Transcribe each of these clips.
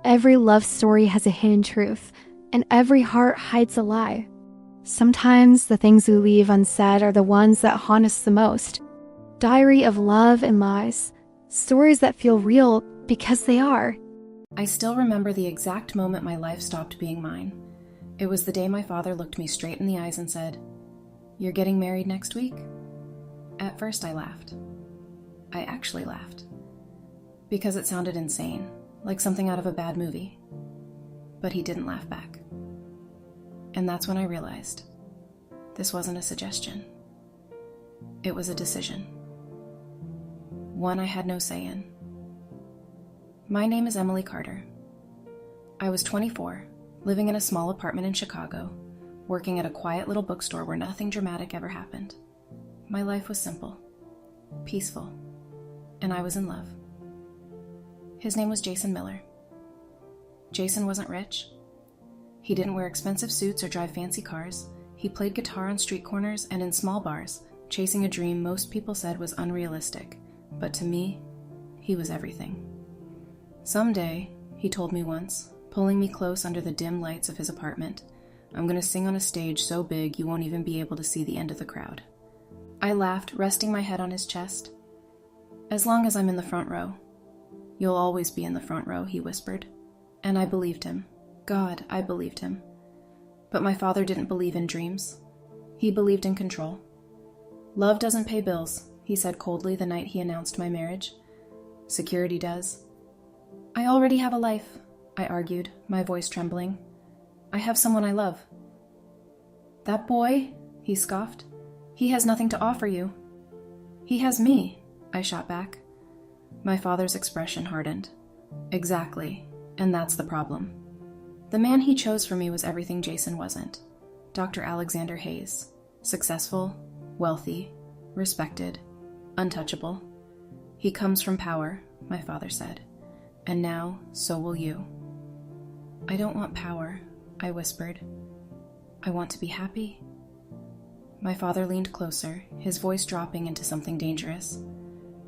Every love story has a hidden truth, and every heart hides a lie. Sometimes the things we leave unsaid are the ones that haunt us the most. Diary of love and lies. Stories that feel real because they are. I still remember the exact moment my life stopped being mine. It was the day my father looked me straight in the eyes and said, "You're getting married next week?" At first I laughed. I actually laughed. Because it sounded insane, like something out of a bad movie. But he didn't laugh back. And that's when I realized this wasn't a suggestion. It was a decision. One I had no say in. My name is Emily Carter. I was 24, living in a small apartment in Chicago, working at a quiet little bookstore where nothing dramatic ever happened. My life was simple, peaceful, and I was in love. His name was Jason Miller. Jason wasn't rich. He didn't wear expensive suits or drive fancy cars. He played guitar on street corners and in small bars, chasing a dream most people said was unrealistic. But to me, he was everything. "Someday," he told me once, pulling me close under the dim lights of his apartment, "I'm going to sing on a stage so big you won't even be able to see the end of the crowd." I laughed, resting my head on his chest. "As long as I'm in the front row." "You'll always be in the front row," he whispered. And I believed him. God, I believed him. But my father didn't believe in dreams. He believed in control. "Love doesn't pay bills," he said coldly the night he announced my marriage. "Security does." "I already have a life," I argued, my voice trembling. "I have someone I love." "That boy?" he scoffed. "He has nothing to offer you." "He has me," I shot back. My father's expression hardened. "Exactly, and that's the problem. The man he chose for me was everything Jason wasn't. Dr. Alexander Hayes. Successful, wealthy, respected, untouchable. He comes from power," my father said. "And now, so will you." "I don't want power," I whispered. "I want to be happy." My father leaned closer, his voice dropping into something dangerous.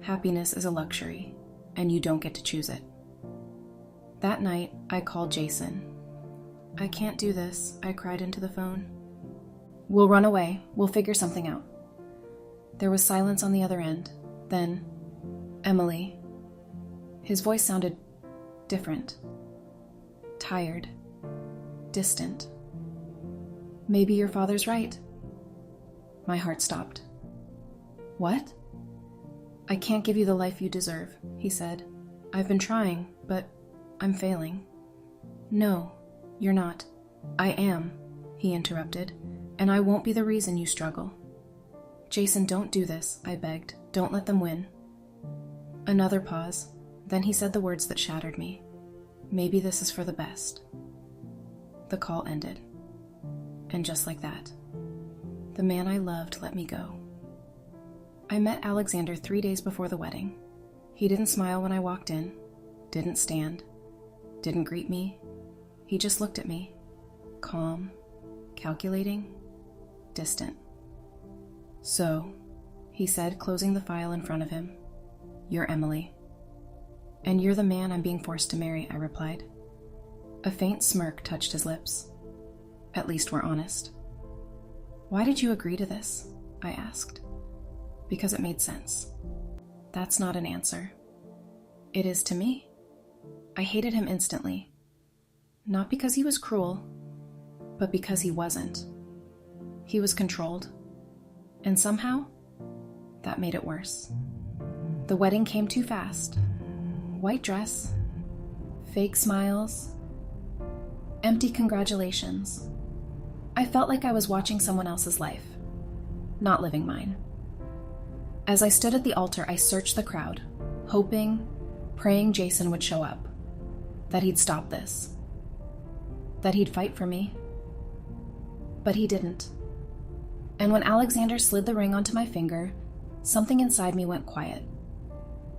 "Happiness is a luxury, and you don't get to choose it." That night, I called Jason. "I can't do this," I cried into the phone. "We'll run away. We'll figure something out." There was silence on the other end. Then, "Emily." His voice sounded different. Tired. Distant. "Maybe your father's right." My heart stopped. "What?" "I can't give you the life you deserve," he said. "I've been trying, but I'm failing." "No, you're not. I am," he interrupted, "and I won't be the reason you struggle." "Jason, don't do this," I begged. "Don't let them win." Another pause. Then he said the words that shattered me. "Maybe this is for the best." The call ended. And just like that, the man I loved let me go. I met Alexander 3 days before the wedding. He didn't smile when I walked in, didn't stand, didn't greet me. He just looked at me, calm, calculating, distant. "So," he said, closing the file in front of him, "you're Emily." "And you're the man I'm being forced to marry," I replied. A faint smirk touched his lips. "At least we're honest." "Why did you agree to this?" I asked. "Because it made sense." That's not an answer. It is to me. I hated him instantly. Not because he was cruel, but because he wasn't. He was controlled. And somehow, that made it worse. The wedding came too fast. White dress, fake smiles, empty congratulations. I felt like I was watching someone else's life, not living mine. As I stood at the altar, I searched the crowd, hoping, praying Jason would show up, that he'd stop this, that he'd fight for me. But he didn't. And when Alexander slid the ring onto my finger, something inside me went quiet.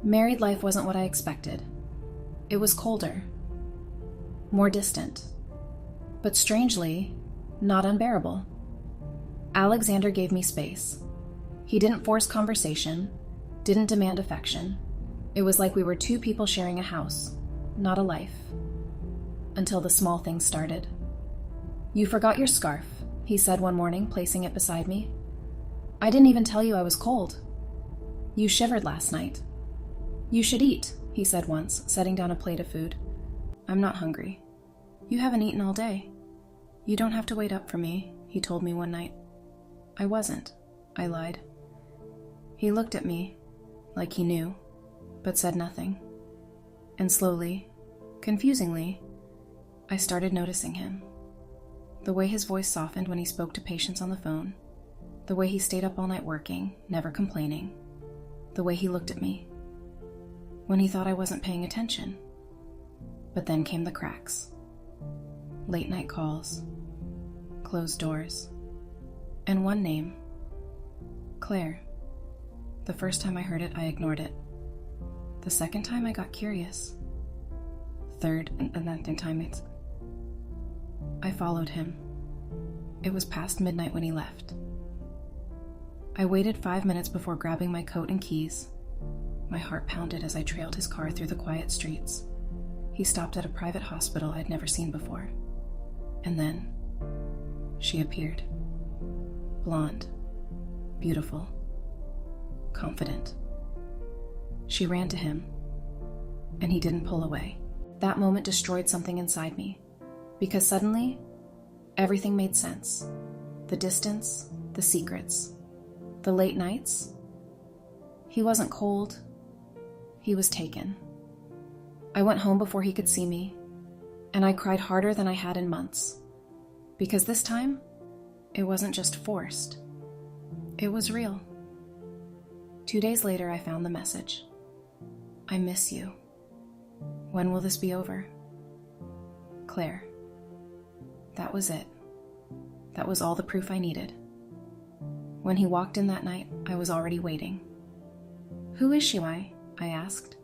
Married life wasn't what I expected. It was colder, more distant, but strangely, not unbearable. Alexander gave me space. He didn't force conversation, didn't demand affection. It was like we were two people sharing a house, not a life. until the small things started. "You forgot your scarf," he said one morning, placing it beside me. "I didn't even tell you I was cold. You shivered last night. You should eat," he said once, setting down a plate of food. "I'm not hungry. You haven't eaten all day. You don't have to wait up for me," he told me one night. I wasn't, I lied. He looked at me, like he knew, but said nothing. And slowly, confusingly, I started noticing him. The way his voice softened when he spoke to patients on the phone, the way he stayed up all night working, never complaining, the way he looked at me, when he thought I wasn't paying attention. But then came the cracks. Late night calls, closed doors, and one name, Claire. The first time I heard it, I ignored it. The second time, I got curious. Third, and that time, I followed him. It was past midnight when he left. I waited 5 minutes before grabbing my coat and keys. My heart pounded as I trailed his car through the quiet streets. He stopped at a private hospital I'd never seen before. And then, she appeared. Blonde, beautiful, confident. She ran to him, and he didn't pull away. That moment destroyed something inside me, because suddenly, everything made sense. The distance, the secrets, the late nights. He wasn't cold. He was taken. I went home before he could see me, and I cried harder than I had in months, because this time, it wasn't just forced. It was real. 2 days later, I found the message. "I miss you. When will this be over? Claire." That was it. That was all the proof I needed. When he walked in that night, I was already waiting. "Who is she, I asked.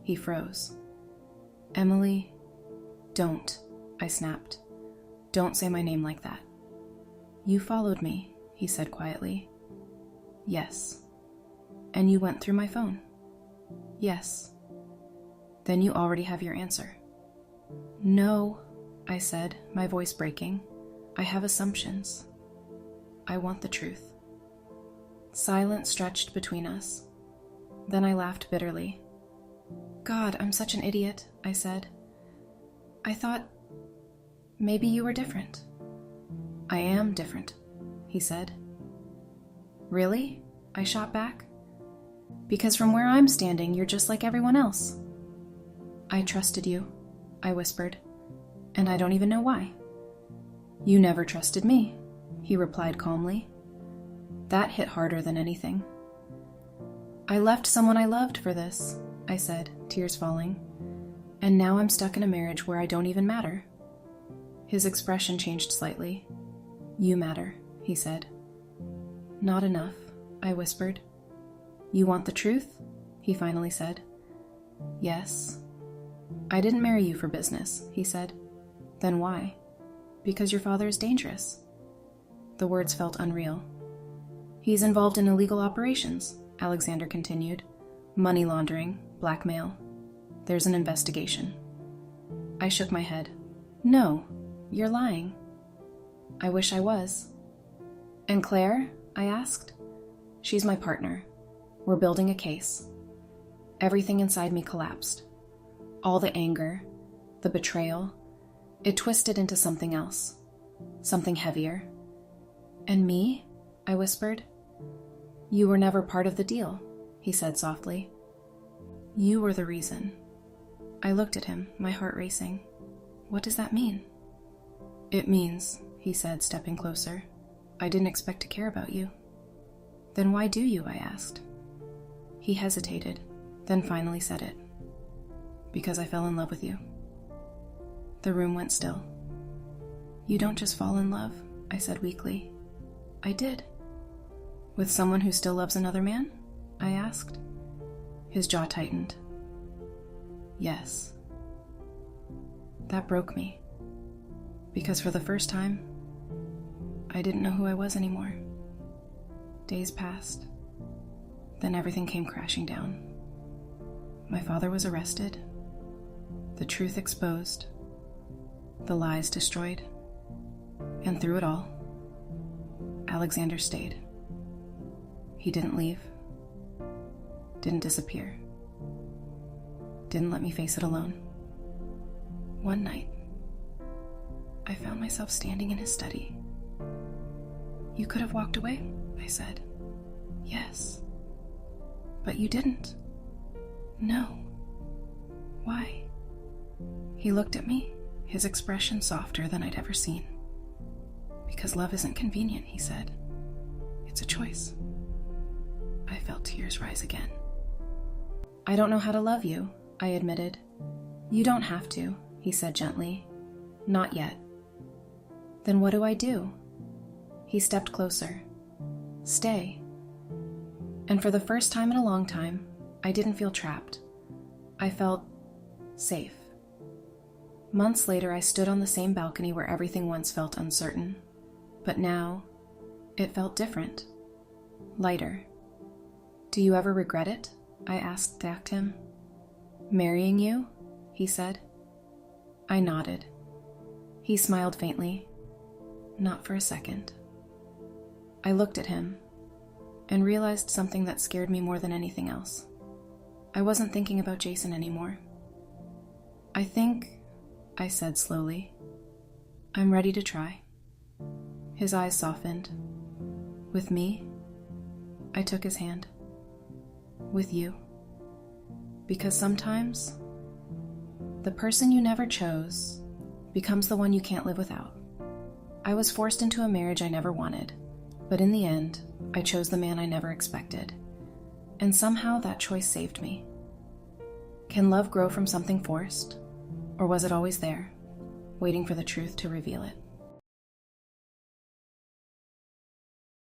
He froze. "Emily, don't," I snapped. "Don't say my name like that." "You followed me," he said quietly. "Yes." "And you went through my phone?" "Yes." "Then you already have your answer." "No," I said, my voice breaking. "I have assumptions. I want the truth." Silence stretched between us. Then I laughed bitterly. "God, I'm such an idiot," I said. "I thought maybe you were different." "I am different," he said. "Really?" I shot back. "Because from where I'm standing, you're just like everyone else." "I trusted you," I whispered, "and I don't even know why." "You never trusted me," he replied calmly. That hit harder than anything. "I left someone I loved for this," I said, tears falling. "And now I'm stuck in a marriage where I don't even matter." His expression changed slightly. "You matter," he said. "Not enough," I whispered. "You want the truth?" he finally said. "Yes." "I didn't marry you for business," he said. "Then why?" "Because your father is dangerous." The words felt unreal. "He's involved in illegal operations," Alexander continued. "Money laundering, blackmail. There's an investigation." I shook my head. "No, you're lying." "I wish I was." "And Claire?" I asked. "She's my partner. We're building a case." Everything inside me collapsed. All the anger, the betrayal, it twisted into something else, something heavier. "And me?" I whispered. "You were never part of the deal," he said softly. "You were the reason." I looked at him, my heart racing. "What does that mean?" "It means," he said, stepping closer, "I didn't expect to care about you." "Then why do you?" I asked. He hesitated, then finally said it. "Because I fell in love with you." The room went still. "You don't just fall in love," I said weakly. "I did." "With someone who still loves another man?" I asked. His jaw tightened. "Yes." That broke me, because for the first time, I didn't know who I was anymore. Days passed. Then everything came crashing down. My father was arrested. The truth exposed. the lies destroyed. And through it all, Alexander stayed. He didn't leave, didn't disappear, didn't let me face it alone. One night, I found myself standing in his study. "You could have walked away," I said. "Yes." "But you didn't." "No." "Why?" He looked at me, his expression softer than I'd ever seen. "Because love isn't convenient," he said. "It's a choice." I felt tears rise again. "I don't know how to love you," I admitted. "You don't have to," he said gently. "Not yet." "Then what do I do?" He stepped closer. "Stay." And for the first time in a long time, I didn't feel trapped. I felt safe. Months later, I stood on the same balcony where everything once felt uncertain. But now, it felt different. Lighter. "Do you ever regret it?" I asked him. "Marrying you?" he said. I nodded. He smiled faintly. "Not for a second." I looked at him and realized something that scared me more than anything else. I wasn't thinking about Jason anymore. "I think," I said slowly, "I'm ready to try." His eyes softened. "With me?" I took his hand. "With you. Because sometimes, the person you never chose becomes the one you can't live without. I was forced into a marriage I never wanted, but in the end, I chose the man I never expected. And somehow that choice saved me. Can love grow from something forced? Or was it always there, waiting for the truth to reveal it?